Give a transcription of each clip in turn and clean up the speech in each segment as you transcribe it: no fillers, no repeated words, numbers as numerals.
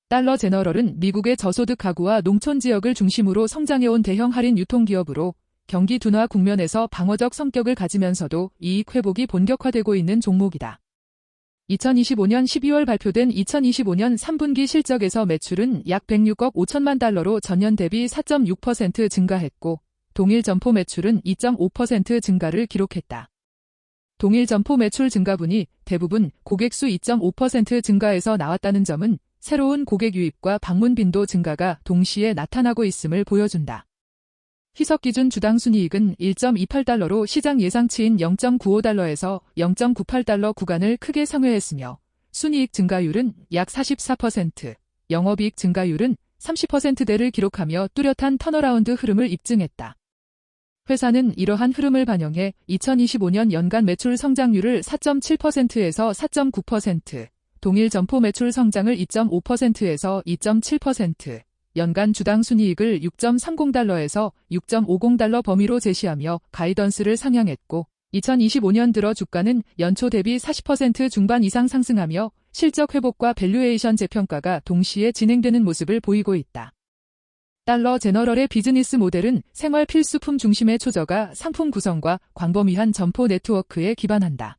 달러 제너럴은 미국의 저소득 가구와 농촌 지역을 중심으로 성장해온 대형 할인 유통기업으로 경기 둔화 국면에서 방어적 성격을 가지면서도 이익 회복이 본격화되고 있는 종목이다. 2025년 12월 발표된 2025년 3분기 실적에서 매출은 약 106억 5천만 달러로 전년 대비 4.6% 증가했고 동일 점포 매출은 2.5% 증가를 기록했다. 동일 점포 매출 증가분이 대부분 고객수 2.5% 증가에서 나왔다는 점은 새로운 고객 유입과 방문 빈도 증가가 동시에 나타나고 있음을 보여준다. 희석 기준 주당 순이익은 1.28달러로 시장 예상치인 0.95달러에서 0.98달러 구간을 크게 상회했으며 순이익 증가율은 약 44%, 영업이익 증가율은 30%대를 기록하며 뚜렷한 턴어라운드 흐름을 입증했다. 회사는 이러한 흐름을 반영해 2025년 연간 매출 성장률을 4.7%에서 4.9%, 동일 점포 매출 성장을 2.5%에서 2.7%, 연간 주당 순이익을 6.30달러에서 6.50달러 범위로 제시하며 가이던스를 상향했고 2025년 들어 주가는 연초 대비 40% 중반 이상 상승하며 실적 회복과 밸류에이션 재평가가 동시에 진행되는 모습을 보이고 있다. 달러 제너럴의 비즈니스 모델은 생활 필수품 중심의 초저가 상품 구성과 광범위한 점포 네트워크에 기반한다.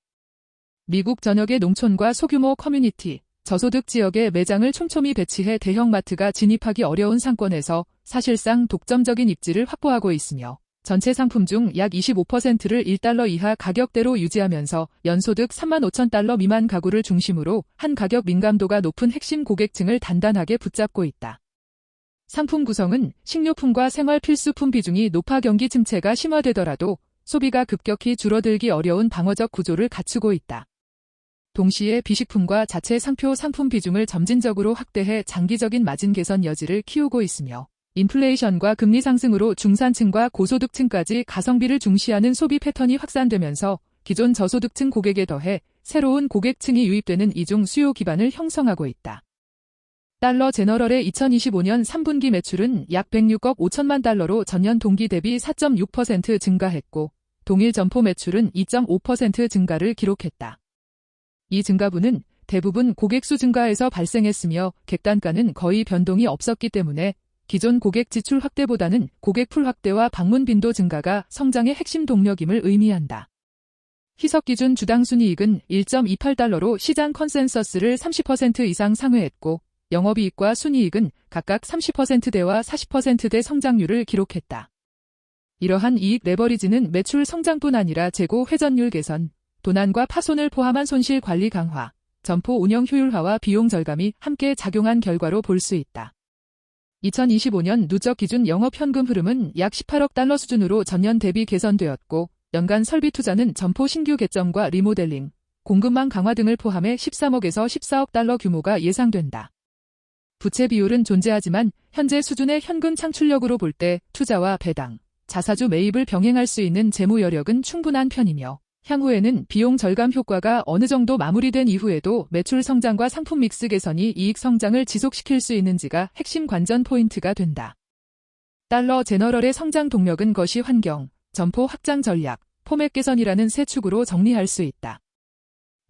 미국 전역의 농촌과 소규모 커뮤니티, 저소득 지역에 매장을 촘촘히 배치해 대형마트가 진입하기 어려운 상권에서 사실상 독점적인 입지를 확보하고 있으며 전체 상품 중 약 25%를 1달러 이하 가격대로 유지하면서 연소득 3만 5천 달러 미만 가구를 중심으로 한 가격 민감도가 높은 핵심 고객층을 단단하게 붙잡고 있다. 상품 구성은 식료품과 생활 필수품 비중이 높아 경기 침체가 심화되더라도 소비가 급격히 줄어들기 어려운 방어적 구조를 갖추고 있다. 동시에 비식품과 자체 상표 상품 비중을 점진적으로 확대해 장기적인 마진 개선 여지를 키우고 있으며 인플레이션과 금리 상승으로 중산층과 고소득층까지 가성비를 중시하는 소비 패턴이 확산되면서 기존 저소득층 고객에 더해 새로운 고객층이 유입되는 이중 수요 기반을 형성하고 있다. 달러 제너럴의 2025년 3분기 매출은 약 106억 5천만 달러로 전년 동기 대비 4.6% 증가했고 동일 점포 매출은 2.5% 증가를 기록했다. 이 증가분은 대부분 고객수 증가에서 발생했으며 객단가는 거의 변동이 없었기 때문에 기존 고객 지출 확대보다는 고객풀 확대와 방문 빈도 증가가 성장의 핵심 동력임을 의미한다. 희석 기준 주당 순이익은 1.28달러로 시장 컨센서스를 30% 이상 상회했고 영업이익과 순이익은 각각 30%대와 40%대 성장률을 기록했다. 이러한 이익 레버리지는 매출 성장뿐 아니라 재고 회전율 개선, 도난과 파손을 포함한 손실 관리 강화, 점포 운영 효율화와 비용 절감이 함께 작용한 결과로 볼 수 있다. 2025년 누적 기준 영업 현금 흐름은 약 18억 달러 수준으로 전년 대비 개선되었고 연간 설비 투자는 점포 신규 개점과 리모델링, 공급망 강화 등을 포함해 13억에서 14억 달러 규모가 예상된다. 부채 비율은 존재하지만 현재 수준의 현금 창출력으로 볼 때 투자와 배당, 자사주 매입을 병행할 수 있는 재무 여력은 충분한 편이며 향후에는 비용 절감 효과가 어느 정도 마무리된 이후에도 매출 성장과 상품 믹스 개선이 이익 성장을 지속시킬 수 있는지가 핵심 관전 포인트가 된다. 달러 제너럴의 성장 동력은 거시 환경, 점포 확장 전략, 포맷 개선이라는 세 축으로 정리할 수 있다.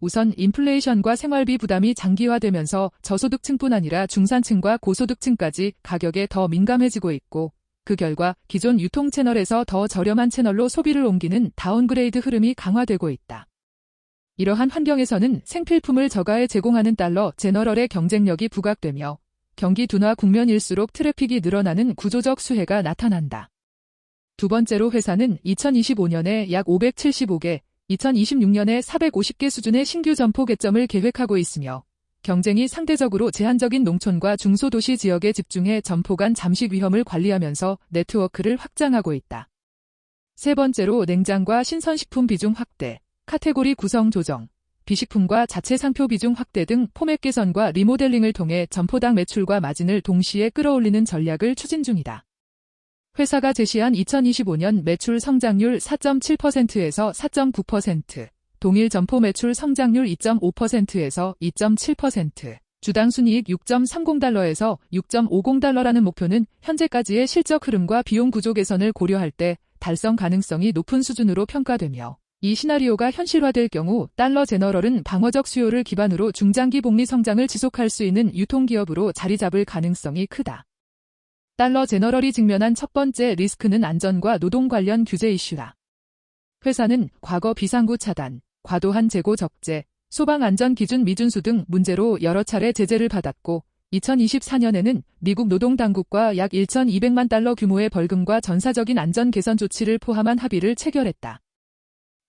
우선 인플레이션과 생활비 부담이 장기화되면서 저소득층뿐 아니라 중산층과 고소득층까지 가격에 더 민감해지고 있고 그 결과 기존 유통 채널에서 더 저렴한 채널로 소비를 옮기는 다운그레이드 흐름이 강화되고 있다. 이러한 환경에서는 생필품을 저가에 제공하는 달러 제너럴의 경쟁력이 부각되며 경기 둔화 국면일수록 트래픽이 늘어나는 구조적 수혜가 나타난다. 두 번째로 회사는 2025년에 약 575개, 2026년에 450개 수준의 신규 점포 개점을 계획하고 있으며 경쟁이 상대적으로 제한적인 농촌과 중소도시 지역에 집중해 점포 간 잠식 위험을 관리하면서 네트워크를 확장하고 있다. 세 번째로 냉장과 신선식품 비중 확대, 카테고리 구성 조정, 비식품과 자체 상표 비중 확대 등 포맷 개선과 리모델링을 통해 점포당 매출과 마진을 동시에 끌어올리는 전략을 추진 중이다. 회사가 제시한 2025년 매출 성장률 4.7%에서 4.9%, 동일 점포 매출 성장률 2.5%에서 2.7%, 주당 순이익 6.30달러에서 6.50달러라는 목표는 현재까지의 실적 흐름과 비용 구조 개선을 고려할 때 달성 가능성이 높은 수준으로 평가되며 이 시나리오가 현실화될 경우 달러 제너럴은 방어적 수요를 기반으로 중장기 복리 성장을 지속할 수 있는 유통기업으로 자리 잡을 가능성이 크다. 달러 제너럴이 직면한 첫 번째 리스크는 안전과 노동 관련 규제 이슈다. 회사는 과거 비상구 차단, 과도한 재고 적재, 소방 안전 기준 미준수 등 문제로 여러 차례 제재를 받았고 2024년에는 미국 노동당국과 약 1,200만 달러 규모의 벌금과 전사적인 안전 개선 조치를 포함한 합의를 체결했다.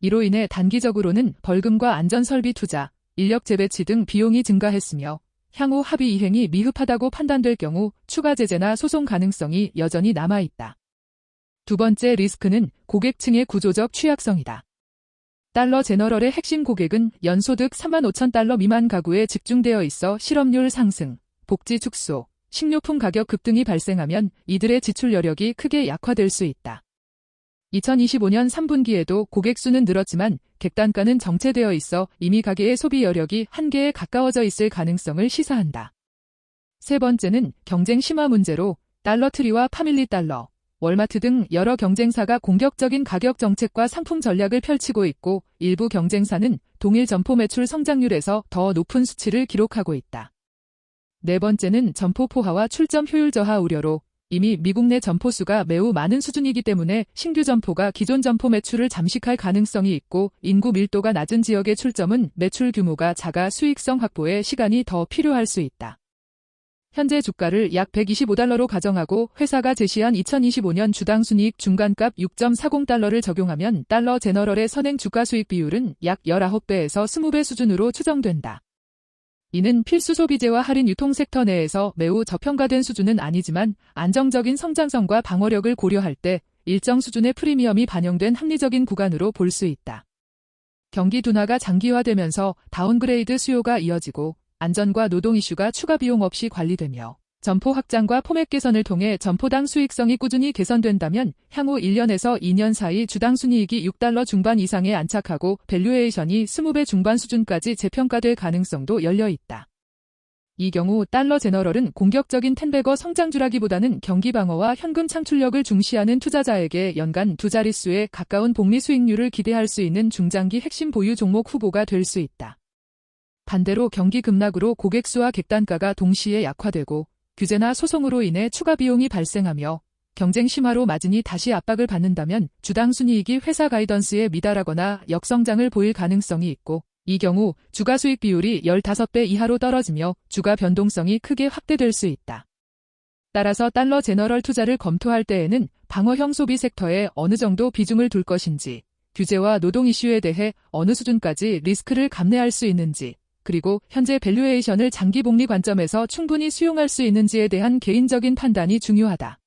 이로 인해 단기적으로는 벌금과 안전설비 투자, 인력 재배치 등 비용이 증가했으며 향후 합의 이행이 미흡하다고 판단될 경우 추가 제재나 소송 가능성이 여전히 남아있다. 두 번째 리스크는 고객층의 구조적 취약성이다. 달러 제너럴의 핵심 고객은 연소득 35,000달러 미만 가구에 집중되어 있어 실업률 상승, 복지 축소, 식료품 가격 급등이 발생하면 이들의 지출 여력이 크게 약화될 수 있다. 2025년 3분기에도 고객 수는 늘었지만 객단가는 정체되어 있어 이미 가계의 소비 여력이 한계에 가까워져 있을 가능성을 시사한다. 세 번째는 경쟁 심화 문제로 달러트리와 파밀리 달러, 월마트 등 여러 경쟁사가 공격적인 가격 정책과 상품 전략을 펼치고 있고 일부 경쟁사는 동일 점포 매출 성장률에서 더 높은 수치를 기록하고 있다. 네 번째는 점포 포화와 출점 효율 저하 우려로 이미 미국 내 점포 수가 매우 많은 수준이기 때문에 신규 점포가 기존 점포 매출을 잠식할 가능성이 있고 인구 밀도가 낮은 지역의 출점은 매출 규모가 작아 수익성 확보에 시간이 더 필요할 수 있다. 현재 주가를 약 125달러로 가정하고 회사가 제시한 2025년 주당 순이익 중간값 6.40달러를 적용하면 달러 제너럴의 선행 주가 수익 비율은 약 19배에서 20배 수준으로 추정된다. 이는 필수 소비재와 할인 유통 섹터 내에서 매우 저평가된 수준은 아니지만 안정적인 성장성과 방어력을 고려할 때 일정 수준의 프리미엄이 반영된 합리적인 구간으로 볼 수 있다. 경기 둔화가 장기화되면서 다운그레이드 수요가 이어지고 안전과 노동 이슈가 추가 비용 없이 관리되며 점포 확장과 포맷 개선을 통해 점포당 수익성이 꾸준히 개선된다면 향후 1년에서 2년 사이 주당 순이익이 6달러 중반 이상에 안착하고 밸류에이션이 20배 중반 수준까지 재평가될 가능성도 열려 있다. 이 경우 달러 제너럴은 공격적인 텐베거 성장주라기보다는 경기 방어와 현금 창출력을 중시하는 투자자에게 연간 두 자릿수에 가까운 복리 수익률을 기대할 수 있는 중장기 핵심 보유 종목 후보가 될 수 있다. 반대로 경기 급락으로 고객 수와 객단가가 동시에 약화되고 규제나 소송으로 인해 추가 비용이 발생하며 경쟁 심화로 마진이 다시 압박을 받는다면 주당 순이익이 회사 가이던스에 미달하거나 역성장을 보일 가능성이 있고 이 경우 주가 수익 비율이 15배 이하로 떨어지며 주가 변동성이 크게 확대될 수 있다. 따라서 달러 제너럴 투자를 검토할 때에는 방어형 소비 섹터에 어느 정도 비중을 둘 것인지, 규제와 노동 이슈에 대해 어느 수준까지 리스크를 감내할 수 있는지, 그리고 현재 밸류에이션을 장기 복리 관점에서 충분히 수용할 수 있는지에 대한 개인적인 판단이 중요하다.